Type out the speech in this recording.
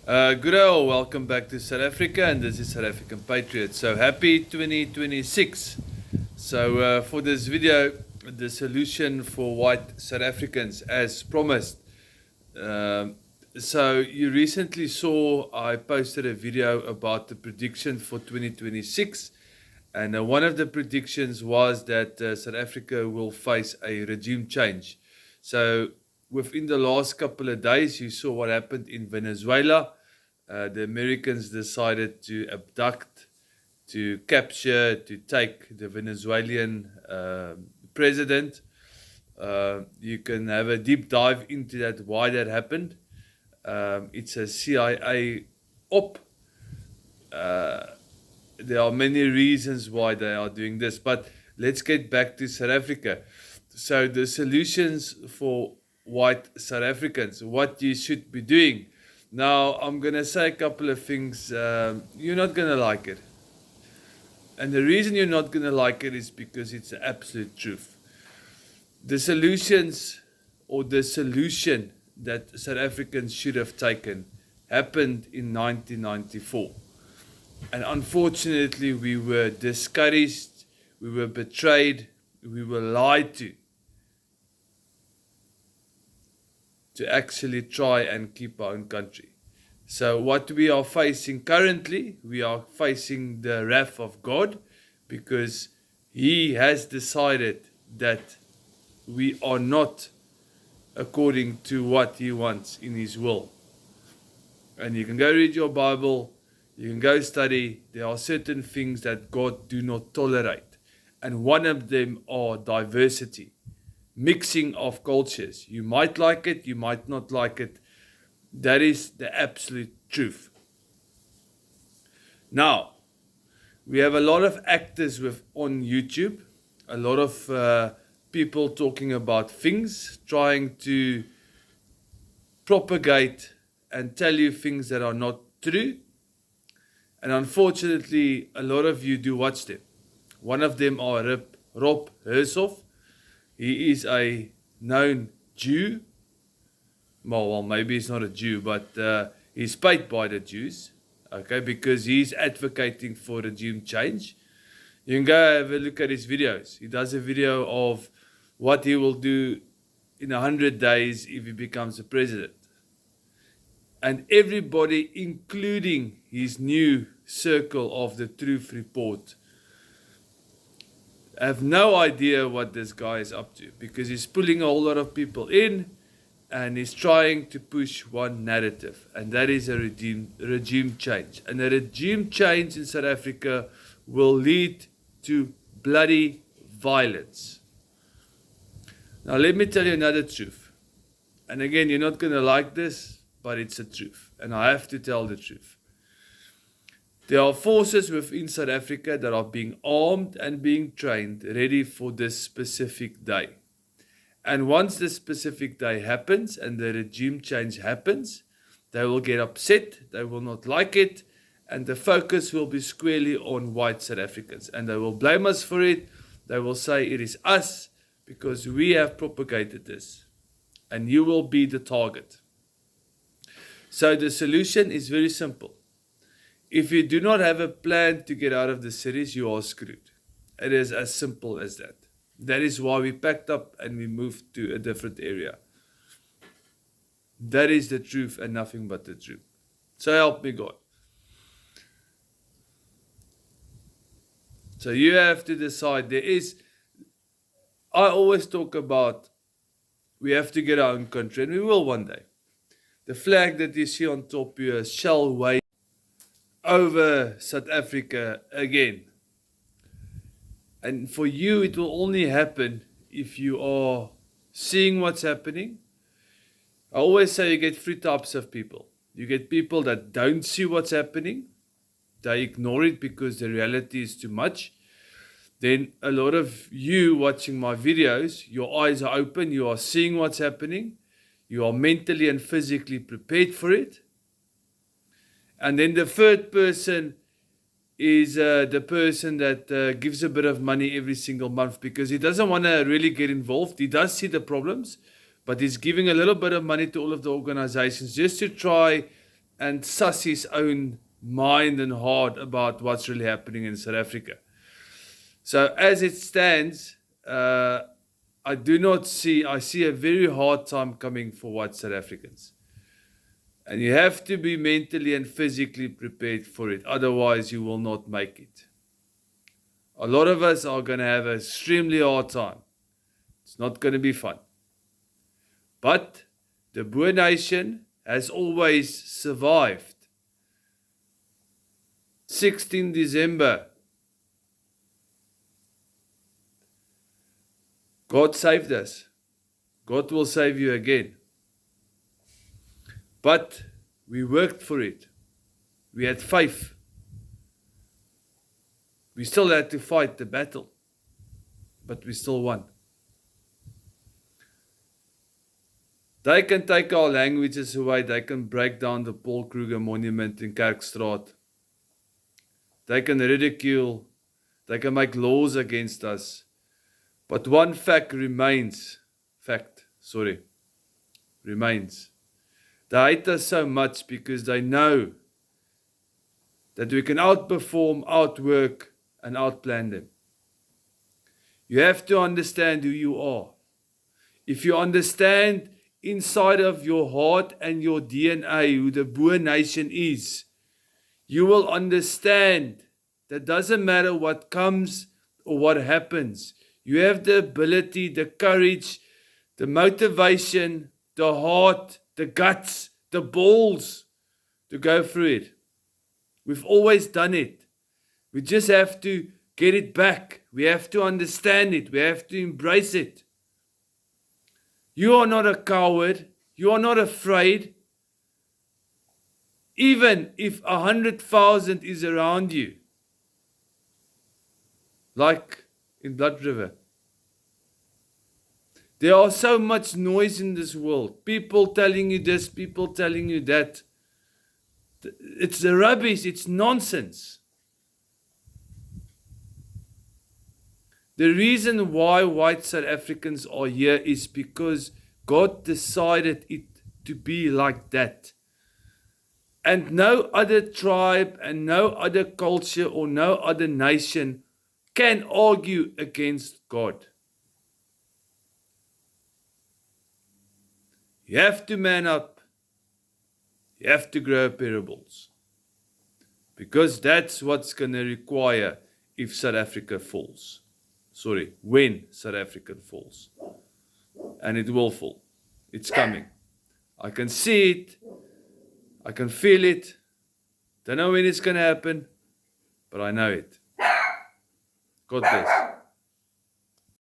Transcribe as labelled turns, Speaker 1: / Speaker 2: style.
Speaker 1: Good day, welcome back to South Africa, and this is South African Patriot. So happy 2026. So for this video, the solution for white South Africans as promised. So you recently saw I posted a video about the prediction for 2026, and one of the predictions was that South Africa will face a regime change. So within the last couple of days, you saw what happened in Venezuela. The Americans decided to abduct, to capture, to take the Venezuelan president. You can have a deep dive into that, why that happened. It's a CIA op. There are many reasons why they are doing this, but let's get back to South Africa. So the solutions for white South Africans, what you should be doing. Now, I'm going to say a couple of things. You're not going to like it. And the reason you're not going to like it is because it's the absolute truth. The solutions, or the solution that South Africans should have taken, happened in 1994. And unfortunately, we were discouraged, we were betrayed, we were lied to actually try and keep our own country. So what we are facing currently, we are facing the wrath of God, because He has decided that we are not according to what He wants in His will. And you can go read your Bible, you can go study. There are certain things that God do not tolerate. And one of them are diversity. Mixing of cultures. You might like it, you might not like it. That is the absolute truth. Now, we have a lot of actors on YouTube, a lot of people talking about things, trying to propagate and tell you things that are not true. And unfortunately, a lot of you do watch them. One of them are Rob Hershoff. He is a known Jew. Well, maybe he's not a Jew, but he's paid by the Jews, okay, because he's advocating for regime change. You can go have a look at his videos. He does a video of what he will do in 100 days if he becomes a president. And everybody, including his new circle of the Truth Report, have no idea what this guy is up to, because he's pulling a whole lot of people in and he's trying to push one narrative, and that is a regime change. And a regime change in South Africa will lead to bloody violence. Now let me tell you another truth. And again, you're not going to like this, but it's the truth. And I have to tell the truth. There are forces within South Africa that are being armed and being trained, ready for this specific day. And once this specific day happens and the regime change happens, they will get upset, they will not like it, and the focus will be squarely on white South Africans. And they will blame us for it. They will say it is us because we have propagated this. And you will be the target. So the solution is very simple. If you do not have a plan to get out of the cities, you are screwed. It is as simple as that. That is why we packed up and we moved to a different area. That is the truth and nothing but the truth. So help me God. So you have to decide. I always talk about we have to get our own country, and we will one day. The flag that you see on top here shall wave over South Africa again. And for you, it will only happen if you are seeing what's happening. I always say you get three types of people. You get people that don't see what's happening. They ignore it because the reality is too much. Then a lot of you watching my videos, your eyes are open, you are seeing what's happening. You are mentally and physically prepared for it. And then the third person is the person that gives a bit of money every single month because he doesn't want to really get involved. He does see the problems, but he's giving a little bit of money to all of the organizations just to try and suss his own mind and heart about what's really happening in South Africa. So as it stands, I see a very hard time coming for white South Africans. And you have to be mentally and physically prepared for it. Otherwise, you will not make it. A lot of us are going to have an extremely hard time. It's not going to be fun. But the Boer nation has always survived. 16 December. God saved us. God will save you again. But we worked for it. We had faith. We still had to fight the battle. But we still won. They can take our languages away. They can break down the Paul Kruger monument in Kerkstraat. They can ridicule. They can make laws against us. But one fact remains. Remains. They hate us so much because they know that we can outperform, outwork, and outplan them. You have to understand who you are. If you understand inside of your heart and your DNA who the Boer nation is, you will understand that doesn't matter what comes or what happens. You have the ability, the courage, the motivation, the heart, the guts, the balls to go through it. We've always done it. We just have to get it back. We have to understand it. We have to embrace it. You are not a coward. You are not afraid. Even if 100,000 is around you, like in Blood River. There are so much noise in this world. People telling you this, people telling you that. It's the rubbish, it's nonsense. The reason why white South Africans are here is because God decided it to be like that. And no other tribe and no other culture or no other nation can argue against God. You have to man up. You have to grow parables. Because that's what's going to require if South Africa falls. When South Africa falls. And it will fall. It's coming. I can see it. I can feel it. Don't know when it's going to happen. But I know it. God bless.